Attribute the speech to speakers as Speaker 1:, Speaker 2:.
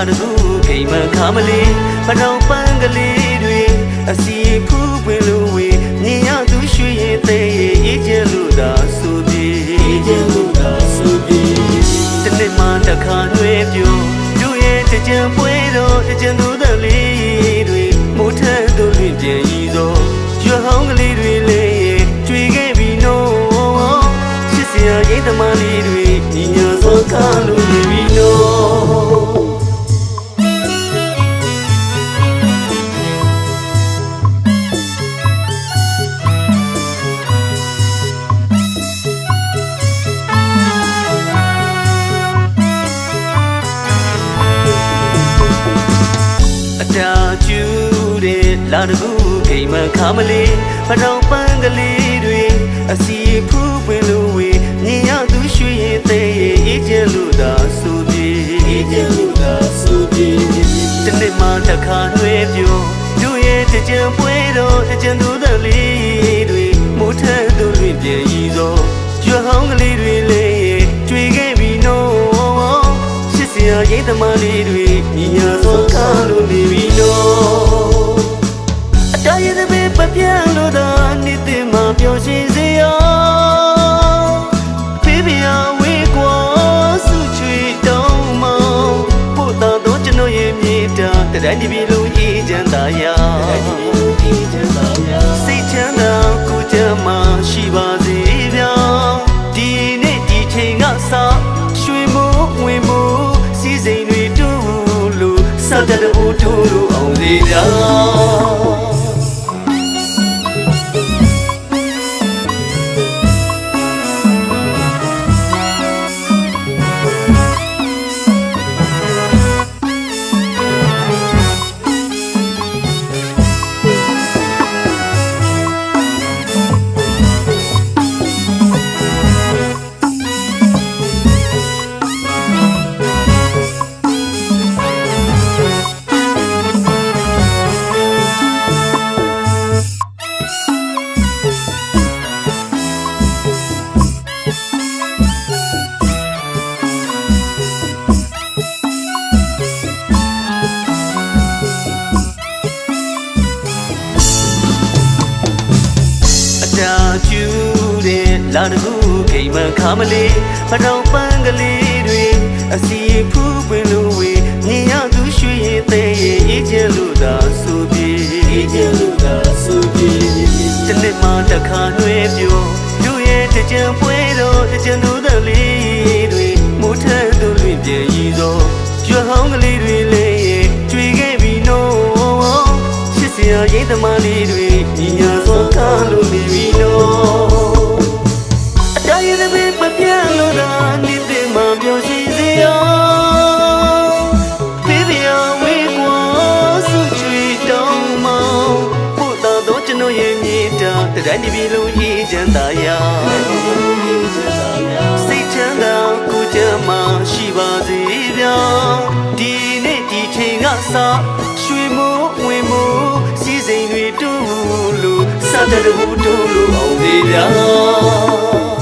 Speaker 1: လာတကူအိမ်မခါမလေးပထောင်ပန်းကလေးတွေအစီဖူးပွင့်လို့ဝေမြင်ရသူရွှေရင်သေးရဲ့အေးချမ်းလို့သာဆိုပြီးအေးချမ်းလို့သာဆိုပြီးတနေ့မှတစ်ခါနှွေးပြိုတို့ရဲ့တကြံပွဲတော်တကြံသူတလေးတွေမိုးထက်သူလွင်ပြန်ဤသောရွှေဟောင်းကလေးတွေလေးကျွေခဲ့ပြီးနော်ချစ်စရာရိတ်သမားလေးတွေညီညာစောကားလို့နေပြီးနော်လာတကူအိမ်မခါမလေးပထောင်ပန်းကလေးတွေအစီဖူးပွင့်လို့ဝေမြင်ရသူရွှေရင်သေးရဲ့အေးချမ်းလို့သာဆိုပြီးအေးချမ်းလို့သာဆိုပြီးတနေ့မှတစ်ခါနှွေးပြိုတို့ရဲ့တကြံပွဲတော်တကြံသူတလေးတွေမိုးထက်သူလွင်ပြန်ဤသောရွှေဟောင်းကလေးတွေလေးကျွေခဲ့ပြီးနော်ချစ်စရာရိတ်သမားလေးတွေညီညာစောကားလို့နေပြီးနော်တာရတဲ့ဘေးပပြန့်လို့သာနေတဲ့မှာပျော်ရွှင်စေရောဖေးပြာဝေးကွာစုချွေတောင်းမောင်းပို့တော်တော့ကျွန်တော်ရဲ့မြေတာတတိုင်းဒီပြည်လုံးအေးချမ်းသာရာစိတ်ချမ်းသာကိုယ်ချမ်းသာရှိပါစေဗျာဒီနေ့ဒီချိန်ကစရွှေမိုးဝင်မိုးစီးစိမ်တွေတူလို့စတဲ့တူလို့အောင်စေဗျာကျူတဲ့လာတကူအိမ်မခါမလေးပထောင်ပန်းကလေးတွေအစီဖူးပွင့်လို့ဝေမြင်ရသူရွှေရင်သေးရဲ့အေးချမ်းလို့သာဆိုပြီးအေးချမ်းလို့သာဆိုပြီးတနေ့မှတစ်ခါနှွေးပြိုတို့ရဲ့တကြံပွဲတော်တကြံသူတလေးတွေမိုးထက်သူလွင်ပြန်ဤသောရွှေဟောင်းကလေးတွေလေးကျွေခဲ့ပြီးနော်ချစ်စရာရိတ်သမားလေးတွေညီညာစောကားလို့နေပြီးနော်အတားရတဲ့ဘေးပပြန့်လို့သာနေတဲ့မှာပျော်ရွှင်စေရောဖေးပြာဝေးကွာစုချွေတောင်းမောင်းပို့တော်တော့ကျွန်တော်ရဲ့မြေတာတတိုင်းဒီပြည်လုံးအေးချမ်းသာရာစိတ်ချမ်းသာကိုယ်ချမ်းသာရှိပါစေဗျာဒီနေ့ဒီချိန်ကစရွှေမိုးဝင်မိုးစီးစိမ်တွေတူလို့စတဲ့တူလို့အောင်သေးဗျာ